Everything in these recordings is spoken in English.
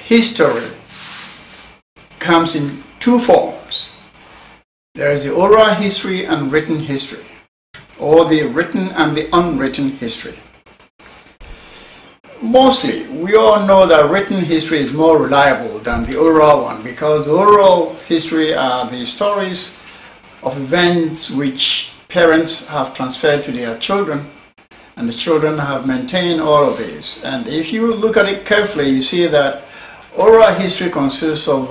history comes in two forms. There is the oral history and written history, or the written and the unwritten history. Mostly, we all know that written history is more reliable than the oral one, because oral history are the stories of events which parents have transferred to their children, and the children have maintained all of these. And if you look at it carefully, you see that oral history consists of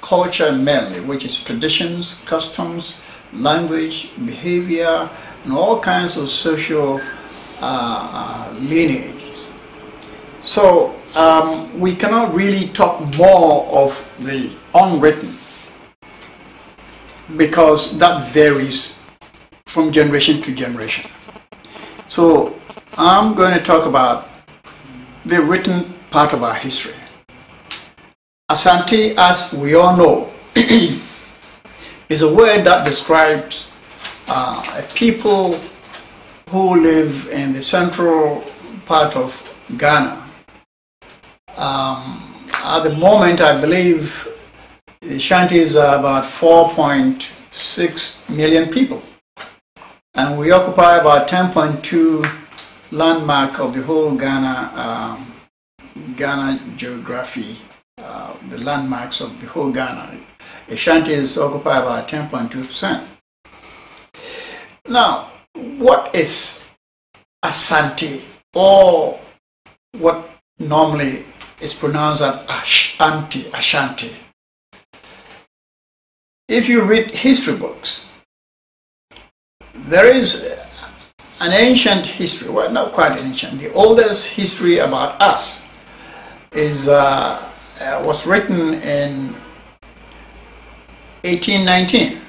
culture mainly, which is traditions, customs, language, behavior, and all kinds of social lineage. So we cannot really talk more of the unwritten, because that varies from generation to generation. So I'm going to talk about the written part of our history. Asante, as we all know, is a word that describes a people who live in the central part of Ghana. At the moment, I believe the Ashantis are about 4.6 million people, and we occupy about 10.2 landmark of the whole Ghana geography, the landmarks of the whole Ghana. Ashantis occupy about 10.2%. Now, what is Asante, or what normally is pronounced as Ashanti? If you read history books, there is an ancient history, well, not quite ancient, the oldest history about us was written in 1819.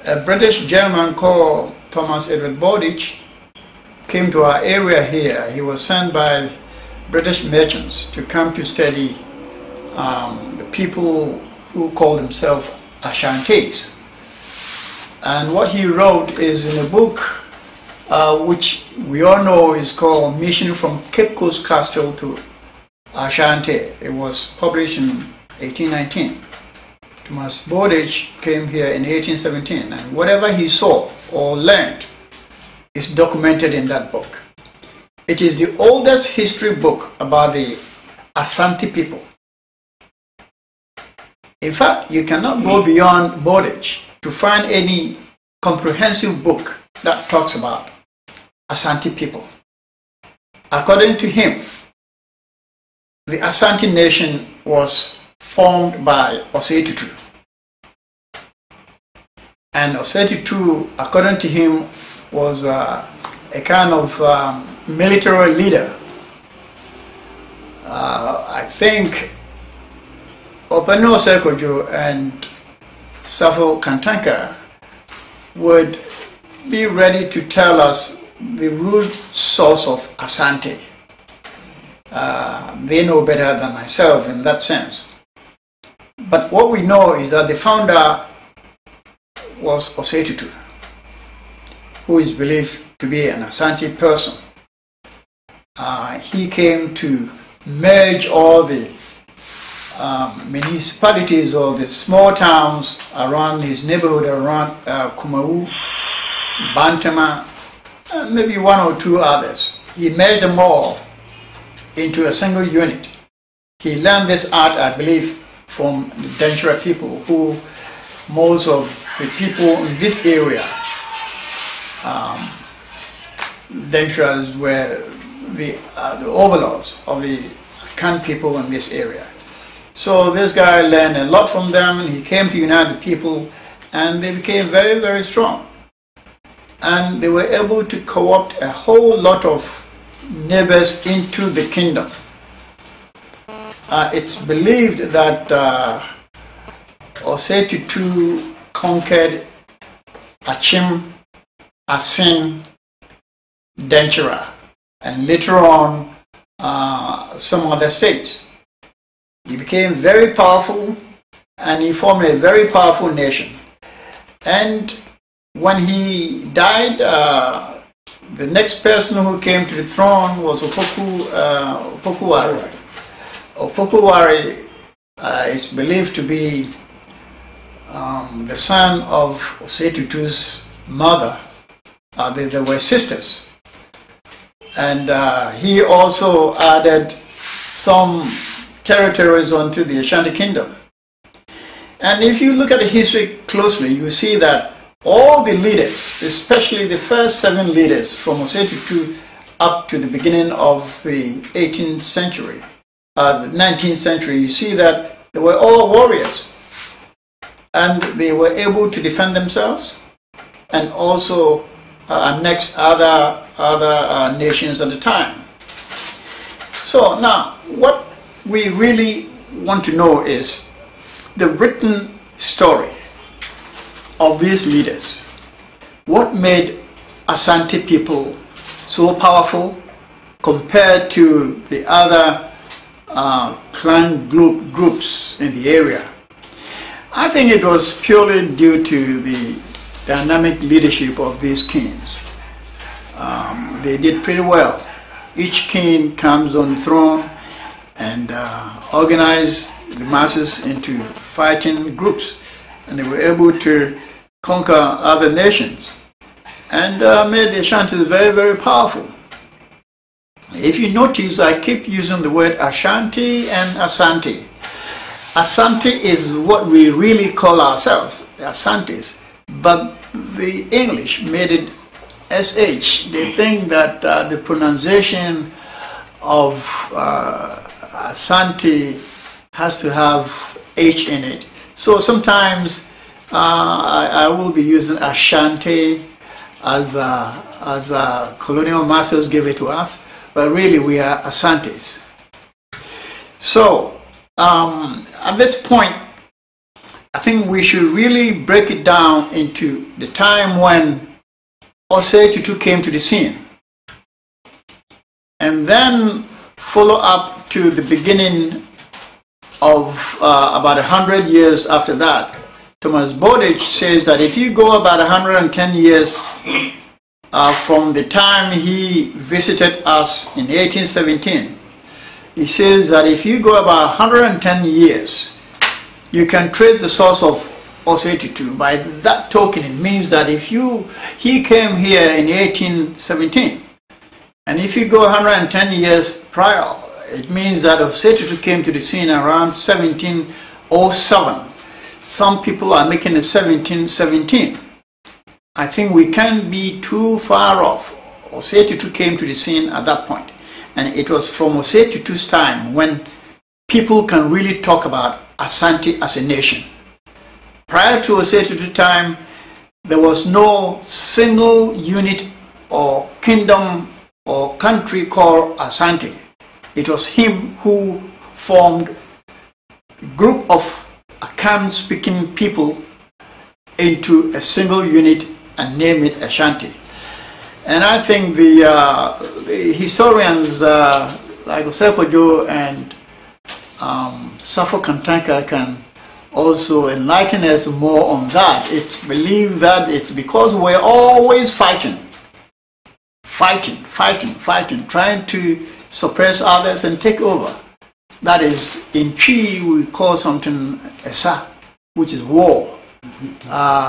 A British gentleman called Thomas Edward Bowditch came to our area here. He was sent by British merchants to come to study the people who call themselves Ashantis. And what he wrote is in a book which we all know is called Mission from Cape Coast Castle to Ashanti. It was published in 1819. Thomas Bowditch came here in 1817, and whatever he saw or learned is documented in that book. It is the oldest history book about the Asante people. In fact, you cannot go beyond Bowditch to find any comprehensive book that talks about Asante people. According to him, the Asante nation was formed by Osei Tutu. And Osei Tutu, according to him, was a kind of military leader. I think Opeeno Sekojo and Safo Kantanka would be ready to tell us the root source of Asante. They know better than myself in that sense. But what we know is that the founder was Osei Tutu, who is believed to be an Asante person. He came to merge all the municipalities or the small towns around his neighborhood, around Kumau, Bantama, and maybe one or two others. He merged them all into a single unit. He learned this art, I believe, from the Denchera people, who most of the people in this area, Dencheras were the overlords of the Akan people in this area. So this guy learned a lot from them, and he came to unite the people, and they became very, very strong. And they were able to co-opt a whole lot of neighbors into the kingdom. It's believed that Osei Tutu conquered Achim, Asin, Denchera, and later on some other states. He became very powerful, and he formed a very powerful nation. And when he died, the next person who came to the throne was Opoku Ware. Opoku Ware is believed to be the son of Osei Tutu's mother. They were sisters. And he also added some territories onto the Ashanti Kingdom. And if you look at the history closely, you see that all the leaders, especially the first 7 leaders from Osei Tutu up to the beginning of the 18th century, the 19th century, you see that they were all warriors. And they were able to defend themselves and also annex other nations at the time. So now, what we really want to know is the written story of these leaders. What made Asante people so powerful compared to the other clan groups in the area? I think it was purely due to the dynamic leadership of these kings. They did pretty well. Each king comes on the throne and organized the masses into fighting groups, and they were able to conquer other nations and made the Ashantis very, very powerful. If you notice, I keep using the word Ashanti and Asante. Asante is what we really call ourselves, the Asantes, but the English made it SH. They think that the pronunciation of Asante has to have H in it. So sometimes I will be using Ashanti as colonial masters give it to us, but really we are Asantes. So at this point, I think we should really break it down into the time when Osei Tutu came to the scene, and then follow up to the beginning of about 100 years after that. Thomas Bowditch says that if you go about 110 years from the time he visited us in 1817, he says that if you go about 110 years, you can trace the source of Osei Tutu. By that token, it means that if he came here in 1817, and if you go 110 years prior, it means that Osei Tutu came to the scene around 1707. Some people are making it 1717. I think we can't be too far off. Osei Tutu came to the scene at that point. And it was from Osei Tutu's time when people can really talk about Asante as a nation. Prior to Osei Tutu's time, there was no single unit or kingdom or country called Asante. It was him who formed a group of Akan-speaking people into a single unit and named it Ashanti. And I think the historians like Osei and Safo Kantanka can also enlighten us more on that. It's believed that it's because we're always fighting, trying to suppress others and take over. That is, in Twi we call something Esa, which is war.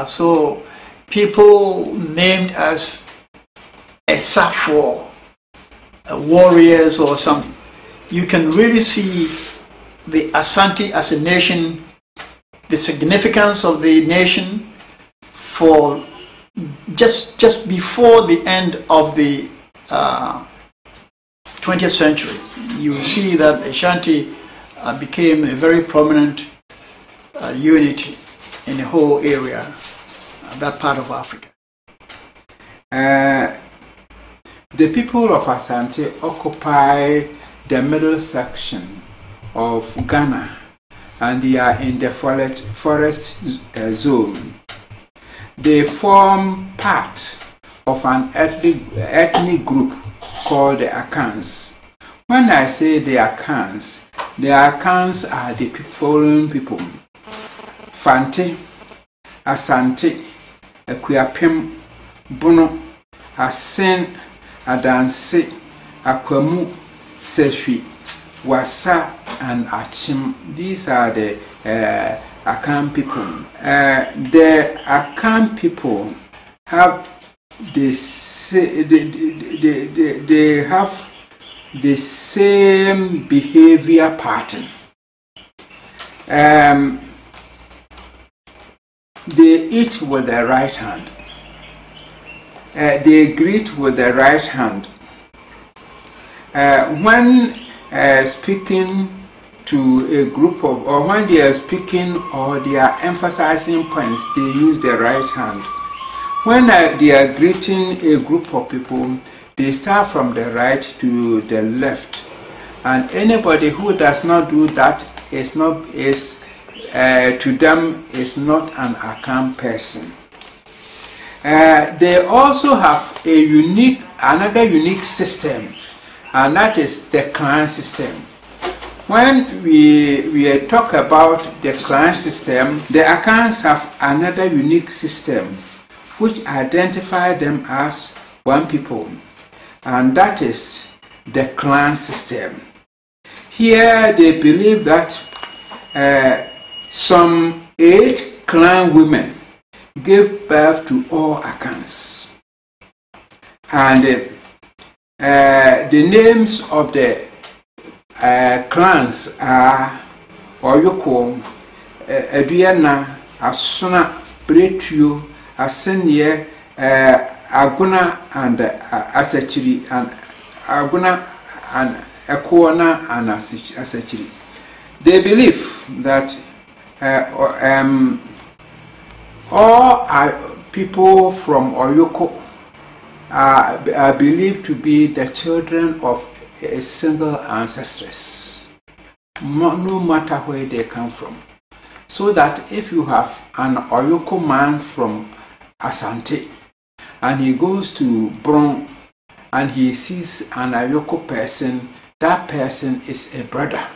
So people named as Esa for warriors or something. You can really see the Asante as a nation, the significance of the nation for just before the end of the 20th century. You see that Ashanti became a very prominent unit in the whole area, that part of Africa. The people of Asante occupy the middle section of Ghana, and they are in the forest zone. They form part of an ethnic group called the Akans. When I say the Akans are the following people: Fante, Asante, Akuapem, Bono, Asen, Adanse, Akwamu, Sefi, Wasa, and Achim. These are the Akan people. The Akan people have this. They have the same behavior pattern. They eat with the right hand. They greet with the right hand. When speaking to a group of, or when they are speaking or they are emphasizing points, they use the right hand. When they are greeting a group of people, they start from the right to the left. And anybody who does not do that to them is not an Akan person. They also have another unique system, and that is the clan system. When we talk about the clan system, the Akans have another unique system which identify them as one people, and that is the clan system. Here they believe that some 8 clan women gave birth to all Akans, and the names of the clans are Oyoko, Aduana, Asuna, Bretuo, Asenye, Aguna, and Asachiri, and Aguna, and Ekwana, and Asachiri. They believe that all people from Oyoko are believed to be the children of a single ancestress, no matter where they come from. So that if you have an Oyoko man from Asante and he goes to Bron and he sees an Oyoko person, that person is a brother.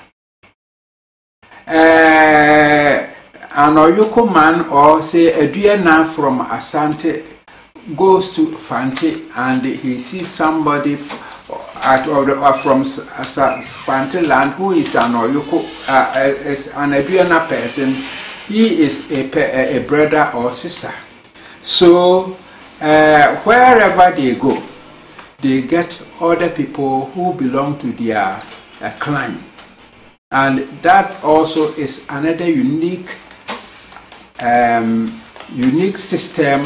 An Oyoko man, or say a Duana from Asante, goes to Fante and he sees somebody from Fante land who is an Oyoko, is an Aduana person. He is a brother or sister. So wherever they go, they get other people who belong to their clan, and that also is another unique system.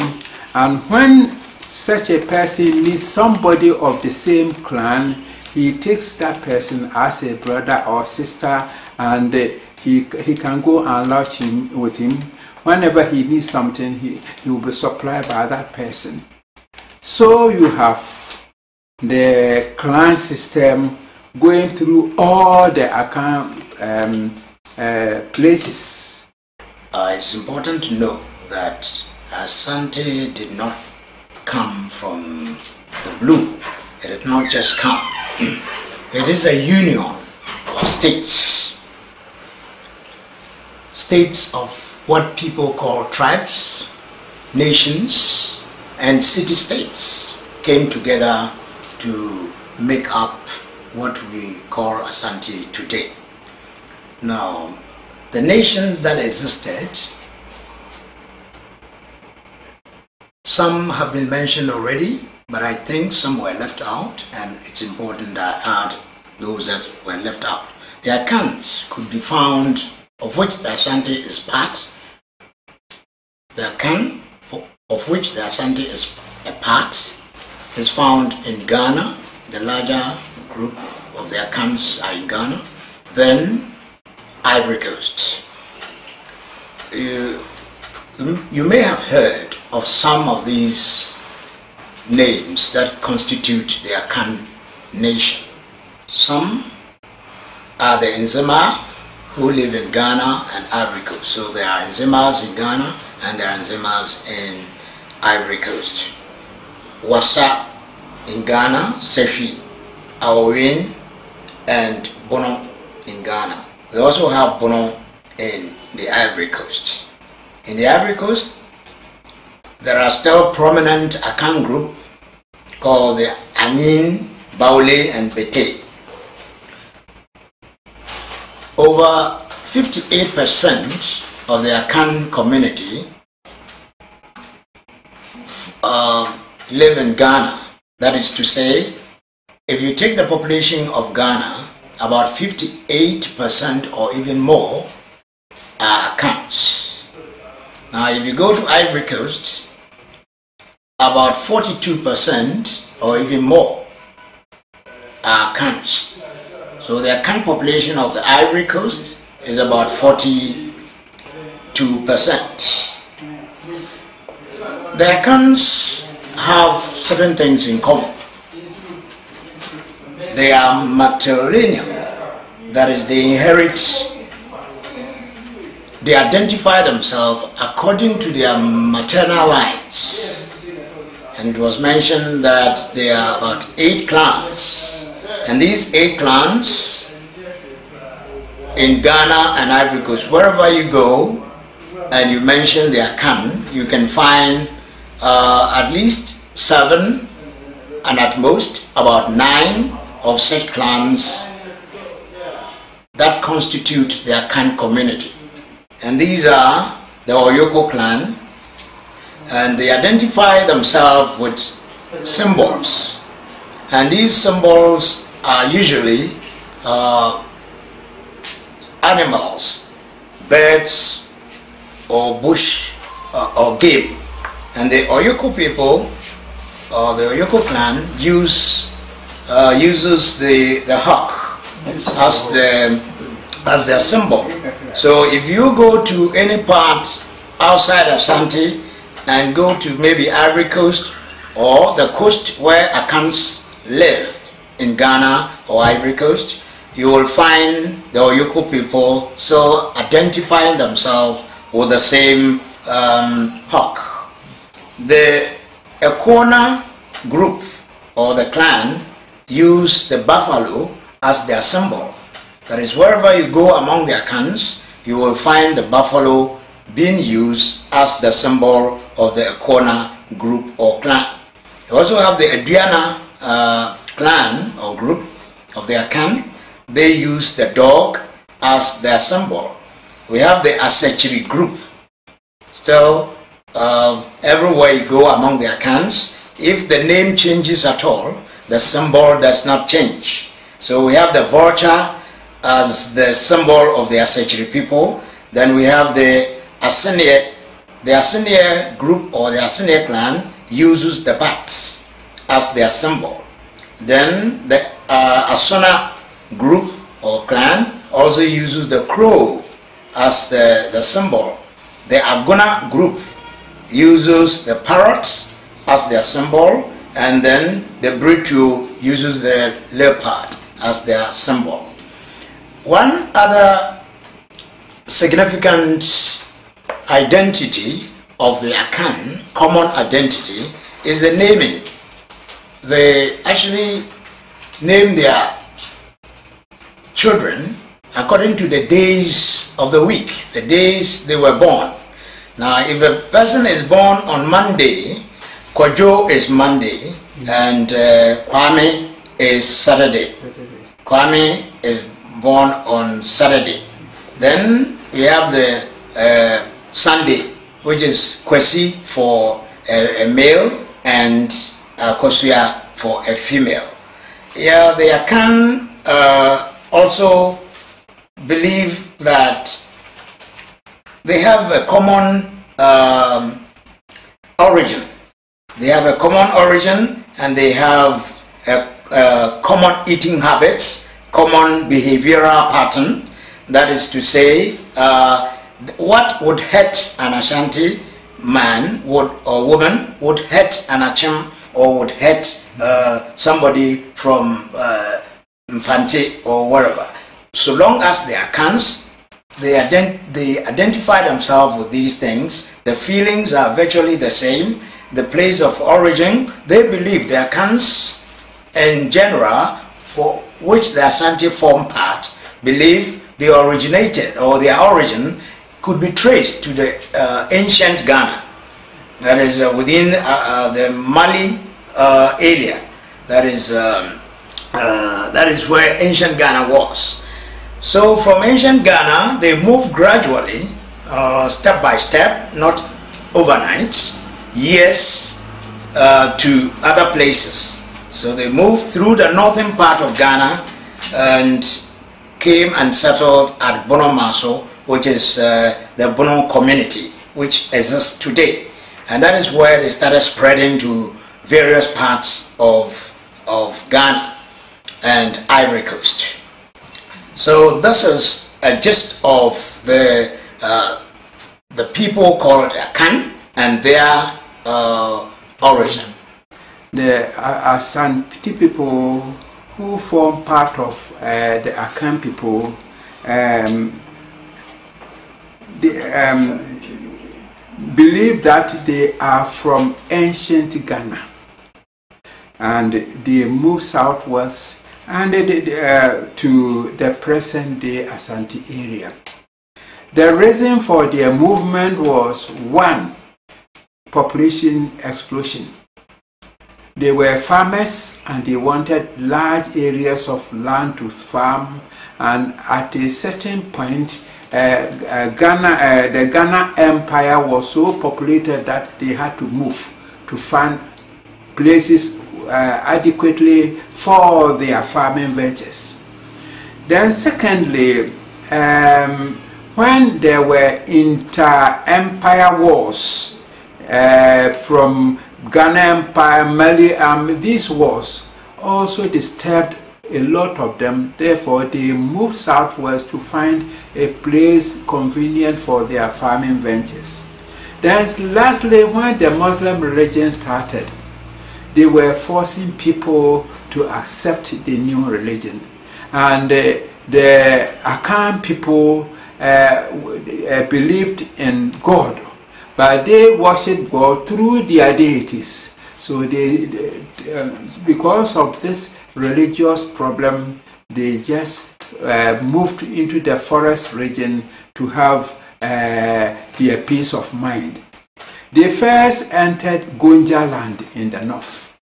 And when such a person meets somebody of the same clan, he takes that person as a brother or sister, and he can go and lodge with him. Whenever he needs something, he will be supplied by that person. So you have the clan system going through all the Akan places. It's important to know that Asante did not come from the blue. It did not just come. It is a union of states. States of what people call tribes, nations, and city-states came together to make up what we call Asante today. Now, the nations that existed, some have been mentioned already, but I think some were left out, and it's important that I add those that were left out. The Akans could be found, of which the Asante is part. The Akan, of which the Asante is a part, is found in Ghana. The larger group of the Akans are in Ghana. Then Ivory Coast. You may have heard of some of these names that constitute the Akan nation. Some are the Nzema, who live in Ghana and Ivory Coast. So there are Nzemas in Ghana and there are Nzemas in Ivory Coast. Wassa in Ghana, Sefi, Aorin, and Bono in Ghana. We also have Bono in the Ivory Coast. In the Ivory Coast, there are still prominent Akan group called the Anin, Baule, and Bete. over 58% of the Akan community live in Ghana. That is to say, if you take the population of Ghana, about 58% or even more are Akans. Now, if you go to Ivory Coast, about 42% or even more are Akans. So the Akan population of the Ivory Coast is about 42%. The Akans have certain things in common. They are matrilineal, that is, they identify themselves according to their maternal lines. And it was mentioned that there are about 8 clans. And these 8 clans in Ghana and Ivory Coast, wherever you go and you mention the Akan, you can find at least 7 and at most about 9 of such clans that constitute the Akan community. And these are the Oyoko clan, and they identify themselves with symbols. And these symbols are usually animals, birds, or bush, or game. And the Oyoko people, or the Oyoko clan, uses the hawk as their symbol. So if you go to any part outside Ashanti and go to maybe Ivory Coast or the coast where Akans live in Ghana or Ivory Coast, you will find the Oyoko people so identifying themselves with the same hawk. The Ekona group or the clan use the buffalo as their symbol. That is, wherever you go among the Akans, you will find the buffalo being used as the symbol of the Ekona group or clan. You also have the Aduana clan or group of the Akan. They use the dog as their symbol. We have the Asechiri group. Still, everywhere you go among the Akans, if the name changes at all, the symbol does not change. So we have the vulture as the symbol of the Asechiri people. Then we have the Asenia. The Asenia group or the Asenia clan uses the bats as their symbol. Then the Asona group or clan also uses the crow as the symbol. The Agona group uses the parrot as their symbol, and then the Britu uses the leopard as their symbol. One other significant identity of the Akan, common identity, is the naming. They actually name their children according to the days of the week, the days they were born. Now, if a person is born on Monday, Kwajo is Monday, and Kwame is Saturday. Kwame is born on Saturday. Then we have the Sunday, which is Kwesi for a male and Kosuya for a female. Yeah, the Akan also believe that they have a common origin. They have a common origin, and they have common eating habits, common behavioral pattern. That is to say, what would hurt an Ashanti man or woman would hurt an Achim or would hurt somebody from Mfante or wherever. So long as they are Akans, they identify themselves with these things. The feelings are virtually the same. The place of origin, they believe the Akans in general, for which the Ashanti form part, believe they originated, or their origin could be traced to the ancient Ghana. That is within the Mali area. That is where ancient Ghana was. So from ancient Ghana, they moved gradually, step by step, not overnight, years, to other places. So they moved through the northern part of Ghana and came and settled at Bonomaso, which is the Bono community, which exists today. And that is where they started spreading to various parts of Ghana and Ivory Coast. So this is a gist of the people called Akan and their origin. The Asante people who form part of the Akan people believe that they are from ancient Ghana, and they moved southwest and to the present day Asante area. The reason for their movement was, one, population explosion. They were farmers and they wanted large areas of land to farm, and at a certain point the Ghana Empire was so populated that they had to move to find places adequately for their farming ventures. Then secondly, when there were inter-empire wars from Ghana Empire, Mali, these wars also disturbed a lot of them. Therefore, they moved southwest to find a place convenient for their farming ventures. Then lastly, when the Muslim religion started, they were forcing people to accept the new religion. And the Akan people believed in God, but they worshipped God through their deities. So because of this religious problem, they just moved into the forest region to have their peace of mind. They first entered Gonja land in the north,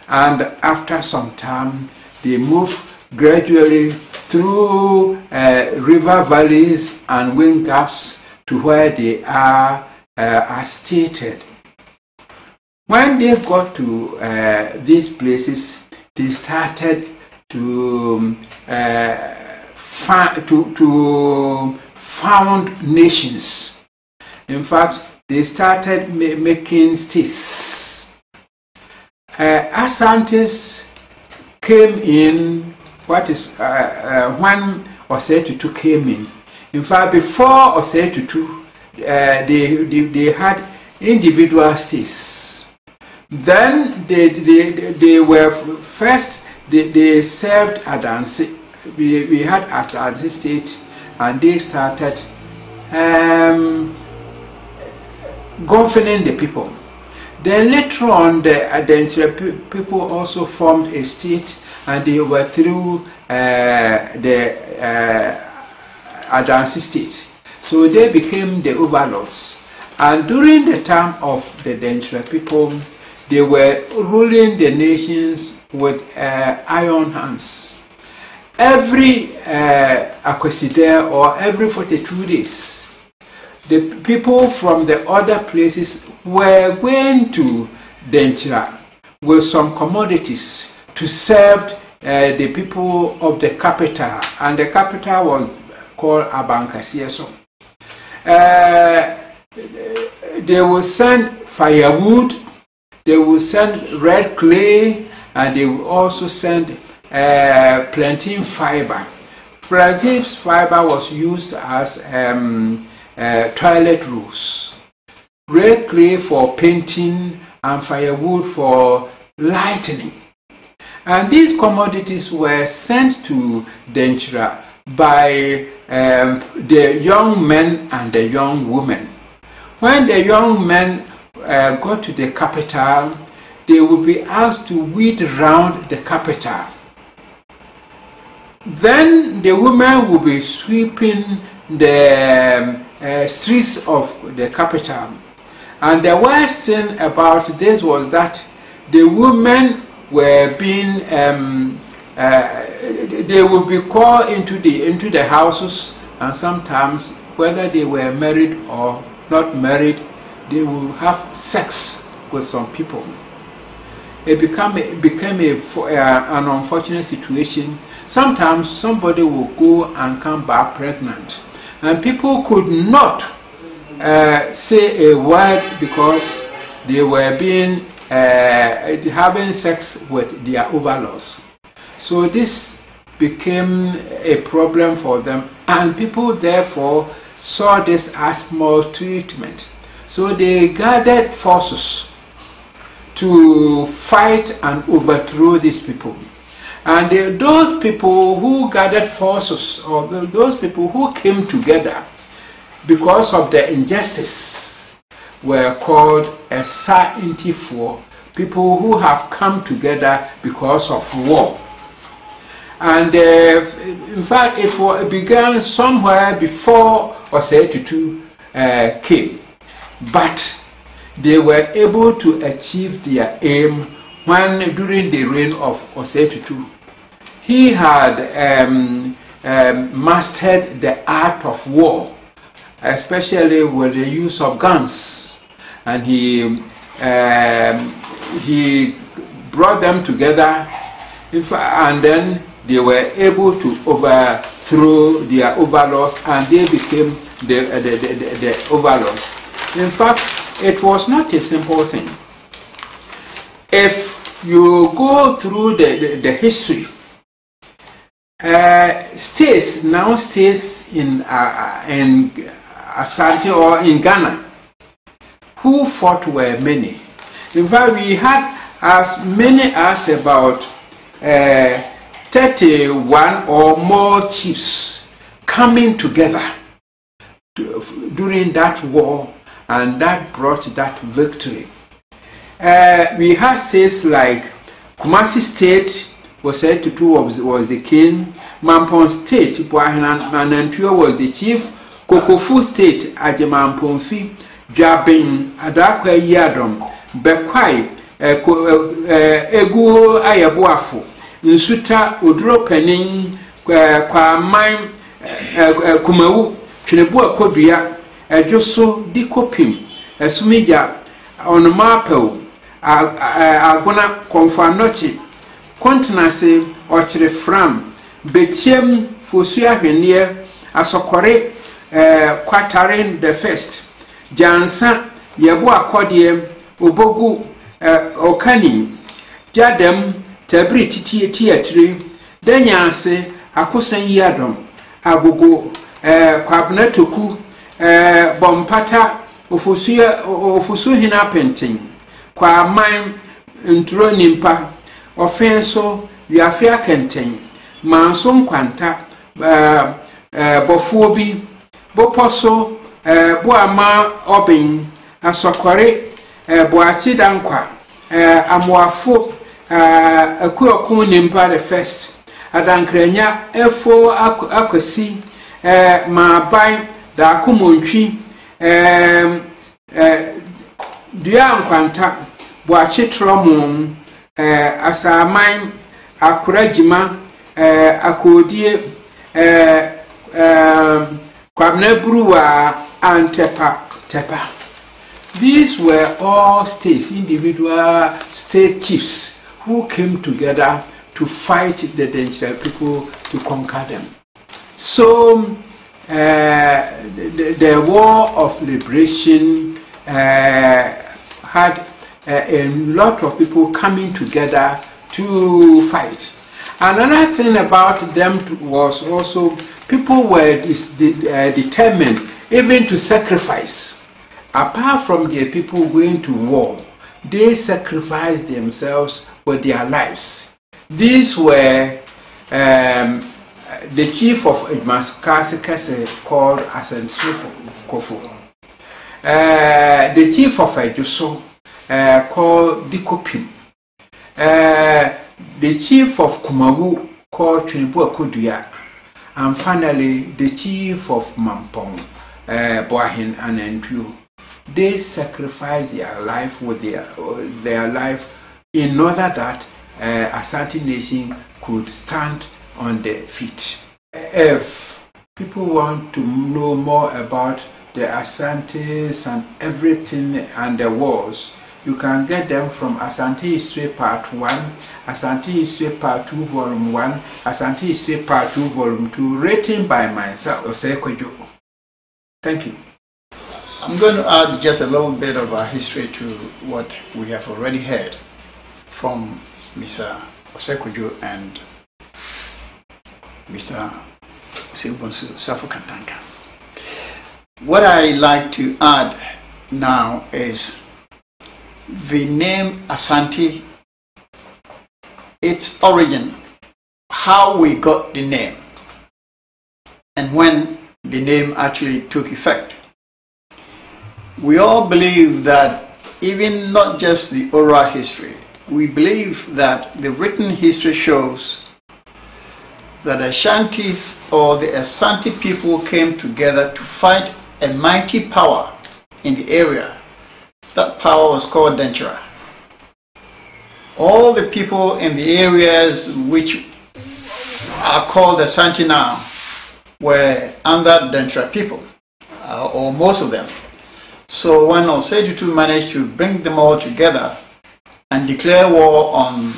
and after some time they moved gradually through river valleys and wind gaps to where they are stated. When they got to these places, they started to found nations. In fact, they started making states. Asantes came in, when Osei Tutu came in. In fact, before Osei Tutu, they had individual states. Then they were first, they served Adansi. We had Adansi state, and they started governing the people. Then later on, the Adansi people also formed a state, and they were through the Adansi state. So they became the overlords. And during the time of the Denchira people, they were ruling the nations with iron hands. Every Akwesidae, or every 42 days, the people from the other places were going to Denchira with some commodities to serve the people of the capital, and the capital was called Abankasieso. They will send firewood, they will send red clay, and they will also send plantain fiber. Plantain fiber was used as toilet rolls. Red clay for painting and firewood for lighting. And these commodities were sent to Denchira by the young men and the young women. When the young men got to the capital, they would be asked to weed around the capital. Then the women would be sweeping the streets of the capital. And the worst thing about this was that the women were being they would be called into the houses, and sometimes, whether they were married or not married, they will have sex with some people. It became an unfortunate situation. Sometimes somebody will go and come back pregnant, and people could not say a word because they were being having sex with their overlords. So this became a problem for them, and people therefore saw this as maltreatment. So they gathered forces to fight and overthrow these people. And those people who gathered forces, or those people who came together because of the injustice, were called Esa Intifo, people who have come together because of war. And in fact, it began somewhere before Osei Tutu came. But they were able to achieve their aim when, during the reign of Osei Tutu, he had mastered the art of war, especially with the use of guns, and he brought them together, and then they were able to overthrow their overlords, and they became the overlords. In fact, it was not a simple thing. If you go through the history, states in Asante or in Ghana who fought were many. In fact, we had as many as about 31 or more chiefs coming together during that war, and that brought that victory. We had states like Kumasi State, Osei Tutu was the king. Mampong State, Nanantuo was the chief. Kokofu State, Ajemampomfi, Jabin, Adakwa Yadom, Bekwai, Egu Ayabuafu, Nsuta, Udro Penin, Kwa Maim, Kumawu, Chinebua Kodria, Joso Dikopim, Sumija, Onomapel, Agona Konfanochi, Kontinase, Ochre Fram, Bechem Fusua Henia, Asokore, Kwatarin the first, Jansa, Yabua Kodie, Ubogu, Okani, Jadem, Tabri Tiatri, Denyanse, Akusan Yadom, Agogo, Kwabnetoku, Bompata, Ofusuhina Penting, Kwa Mime, Ntro Nimpa, Offenso, Yafia Kenting, Manson Quanta, Bofobi, Boposo, Boama Obin, Asokore, Boachi Dankwa, Amuafu, Akuoku Nimpa the first, Adankrenya, Efo Akwesi, Mabai, Dakumunchi, Dian Quanta, Boachi Tromon, Asamine, Akurajima, Akodie, Kwabnebrua, and Tepa. These were all states, individual state chiefs who came together to fight the Denkyira people to conquer them. So the war of liberation had a lot of people coming together to fight. Another thing about them was also people were determined even to sacrifice. Apart from the people going to war, they sacrificed themselves with their lives. These were the chief of Maskasi called Asensufu Kofu, the chief of Ejuso called Dikopim, the chief of Kumawu called Chinebua Kodua, and finally the chief of Mampong, Boahin and Ntuo. They sacrificed their life with their life in order that Asante nation could stand on the feet. If people want to know more about the Asantes and everything and the wars, you can get them from Asante History Part 1, Asante History Part 2 Volume 1, Asante History Part 2 Volume 2, written by myself, Osei Kwadwo. Thank you. I'm going to add just a little bit of our history to what we have already heard from Mr. Osei Kwadwo and Mr. Osei-Bonsu Safo-Kantanka. What I like to add now is the name Asante, its origin, how we got the name, and when the name actually took effect. We all believe that, even not just the oral history, we believe that the written history shows that the Ashantis or the Asante people came together to fight a mighty power in the area. That power was called Denkyira. All the people in the areas which are called Asante now were under Denkyira people, or most of them. So when Osei Tutu managed to bring them all together and declare war on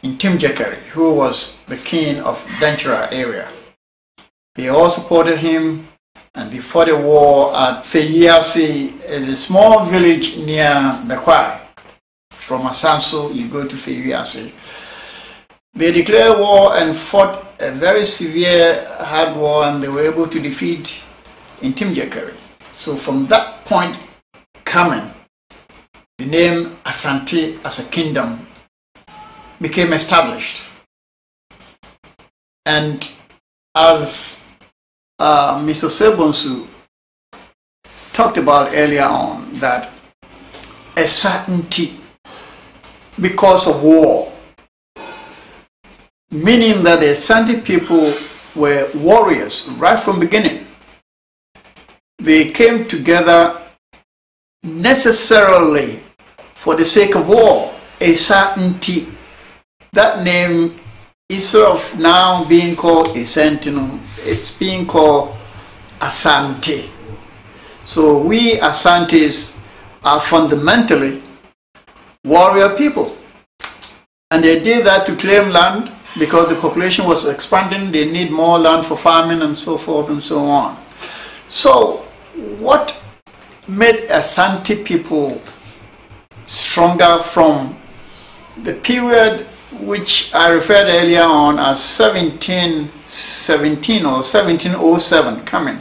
Ntim Jekari, who was the king of Denkyira area, they all supported him, and they fought a war at Feyiase, a small village near Bekwai. From Asanso, you go to Feyiase. They declared war and fought a very severe hard war, and they were able to defeat Ntim Jekari. So from that point coming, the name Asante as a kingdom became established. And as Mr. Osei-Bonsu talked about earlier on, that a certainty because of war, meaning that the Asante people were warriors right from the beginning. They came together necessarily for the sake of war, a certainty. That name, instead of now being called a sentinel, it's being called Asante. So we Asantes are fundamentally warrior people. And they did that to claim land because the population was expanding. They need more land for farming and so forth and so on. So what made Asante people stronger from the period which I referred earlier on as 1717 or 1707 coming?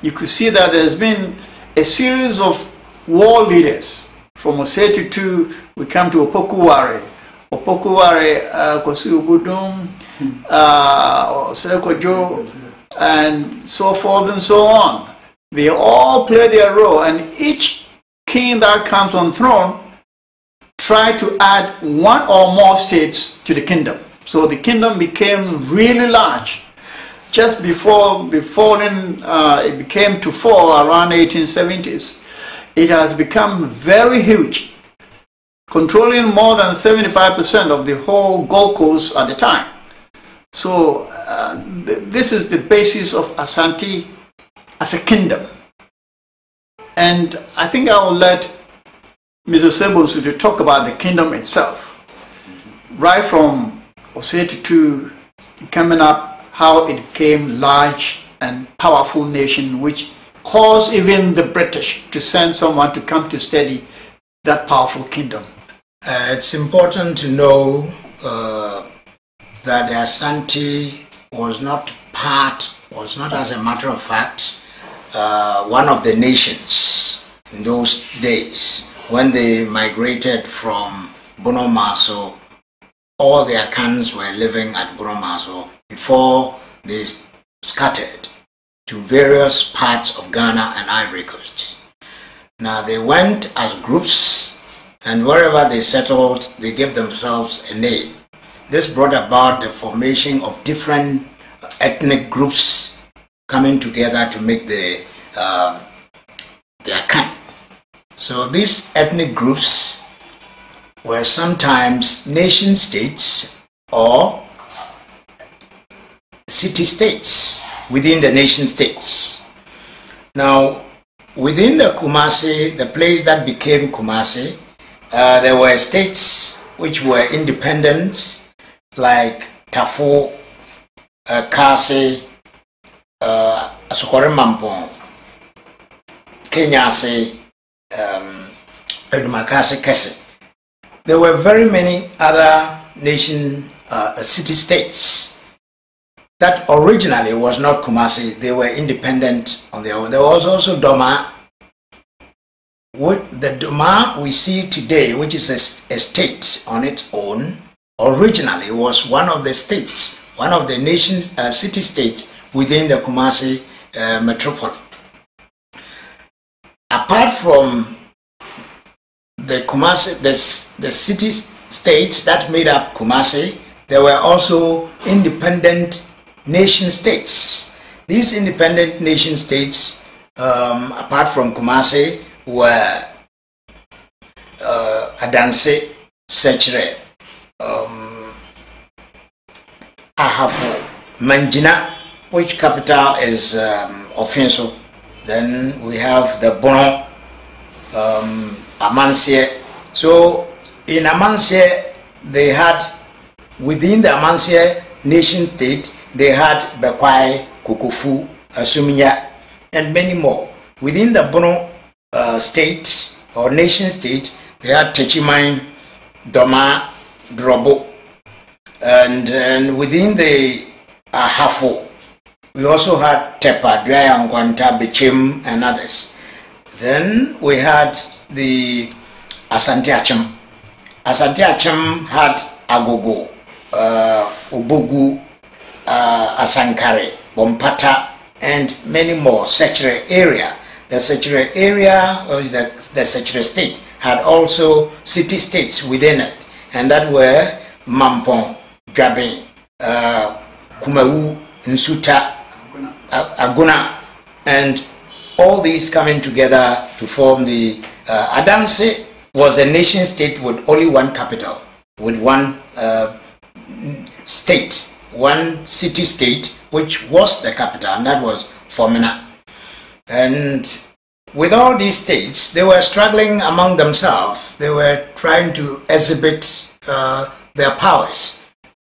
You could see that there's been a series of war leaders. From Osei Tutu, we come to Opoku Ware, Kosi Ubudum, Osei Kwadwo, and so forth and so on. They all play their role, and each king that comes on throne try to add one or more states to the kingdom. So the kingdom became really large. Just before the falling, it became to fall around 1870s. It has become very huge, controlling more than 75% of the whole Gold Coast at the time. So this is the basis of Asante as a kingdom. And I think I will let Mr. Osei-Bonsu to talk about the kingdom itself, right from Osei Tutu coming up, how it became large and powerful nation, which caused even the British to send someone to come to study that powerful kingdom. It's important to know that the Asante was not as a matter of fact one of the nations in those days. When they migrated from Bonomaso, all the Akans were living at Bonomaso before they scattered to various parts of Ghana and Ivory Coast. Now they went as groups, and wherever they settled, they gave themselves a name. This brought about the formation of different ethnic groups coming together to make the Akan. So these ethnic groups were sometimes nation states or city-states within the nation-states. Now, within the Kumasi, the place that became Kumasi, there were states which were independent, like Tafo, Kase, Asokore Mampong, Kenyase, Edumakase Kese. There were very many other city-states that originally was not Kumasi. They were independent on their own. There was also Doma. The Doma we see today, which is a state on its own, originally was one of the states, one of the nation's city-states within the Kumasi metropolis. Apart from the Kumasi, the city-states that made up Kumasi, there were also independent nation-states. These independent nation-states, apart from Kumasi, were Adanse, Sechere, Ahafo, Manjina, which capital is Ofinso. Then we have the Bono, Amansie. So in Amansie, they had, within the Amansie nation state, they had Bekwai, Kukufu, Asuminya, and many more. Within the Bono state or nation state, they had Techiman, Doma, Drobo, and within the Ahafo, we also had Tepa, Dwaya, Nkwanta, Bichim, and others. Then we had the Asante Achem. Asante Achem had Agogo, Ubugu, Asankare, Bompata, and many more. Sechere area. The Sechere area, or the Sechere state, had also city-states within it, and that were Mampong, Dwabe, Kumawu, Nsuta, Aguna, and all these coming together to form the Adanse was a nation state with only one capital, with one state, one city state, which was the capital, and that was Formina. And with all these states, they were struggling among themselves. They were trying to exhibit their powers.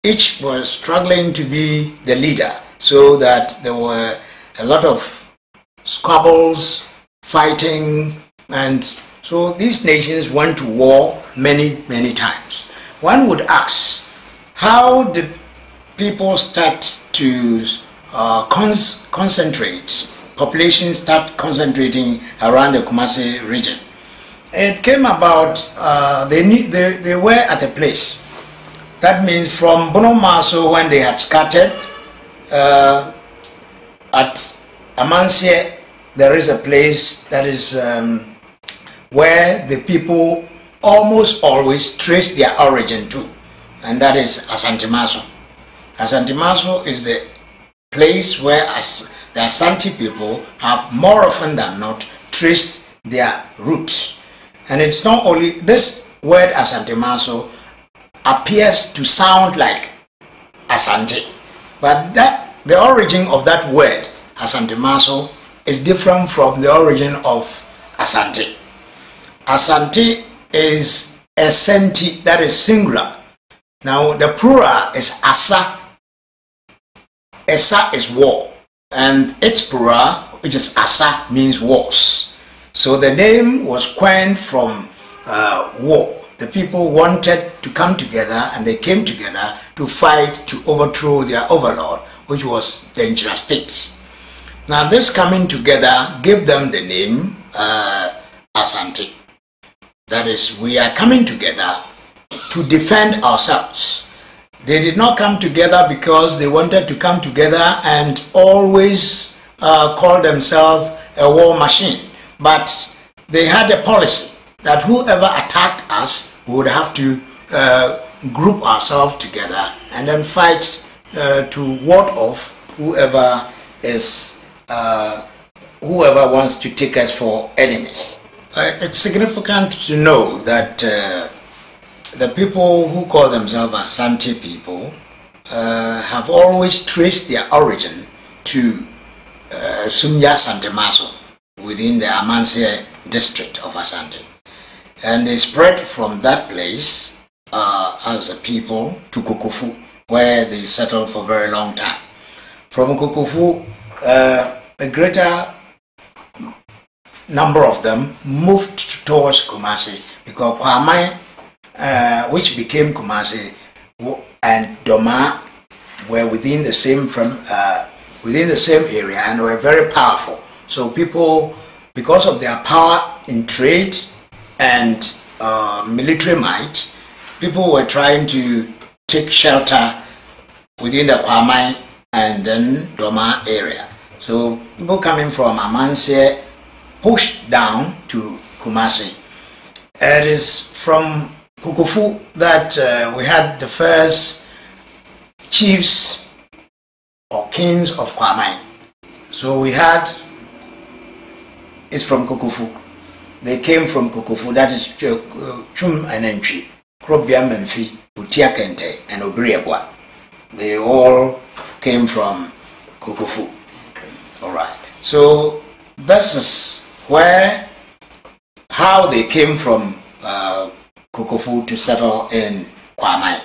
Each was struggling to be the leader, so that there were a lot of squabbles, fighting, and so these nations went to war many, many times. One would ask, how did people start to concentrate, population start concentrating around the Kumasi region? It came about, they were at a place. That means from Bono Maso, when they had scattered, at Amansie, there is a place that is where the people almost always trace their origin to, and that is Asante Maso. Asante Maso is the place where the Asante people have more often than not traced their roots. And it's not only this word Asante Maso appears to sound like Asante, but the origin of that word Asante Maso is different from the origin of Asante. Asante is a senti, that is singular. Now the plural is Asa. Asa is war, and its plural, which is Asa, means wars. So the name was coined from war. The people wanted to come together, and they came together to fight to overthrow their overlord, which was the Injira state. Now this coming together gave them the name Asante. That is, we are coming together to defend ourselves. They did not come together because they wanted to come together and always call themselves a war machine. But they had a policy that whoever attacked us would have to group ourselves together and then fight to ward off whoever wants to take us for enemies. It's significant to know that the people who call themselves Asante people have always traced their origin to Sumya Santemaso within the Amansie district of Asante. And they spread from that place as a people to Kukufu, where they settled for a very long time. From Kukufu, a greater number of them moved towards Kumasi, because Kwamai, which became Kumasi, and Doma were within the same area and were very powerful. So people, because of their power in trade and military might, people were trying to take shelter within the Kwamai and then Doma area. So people coming from Amansie pushed down to Kumasi. It is from Kukufu that we had the first chiefs or kings of Kwamai. So we had, it's from Kukufu. They came from Kukufu, that is Chum Anenchi, Krobia Memfi, Utia Kente, and Obriebwa. They all came from Kukufu. Alright. So this is how they came from Kukufu to settle in Kwamai.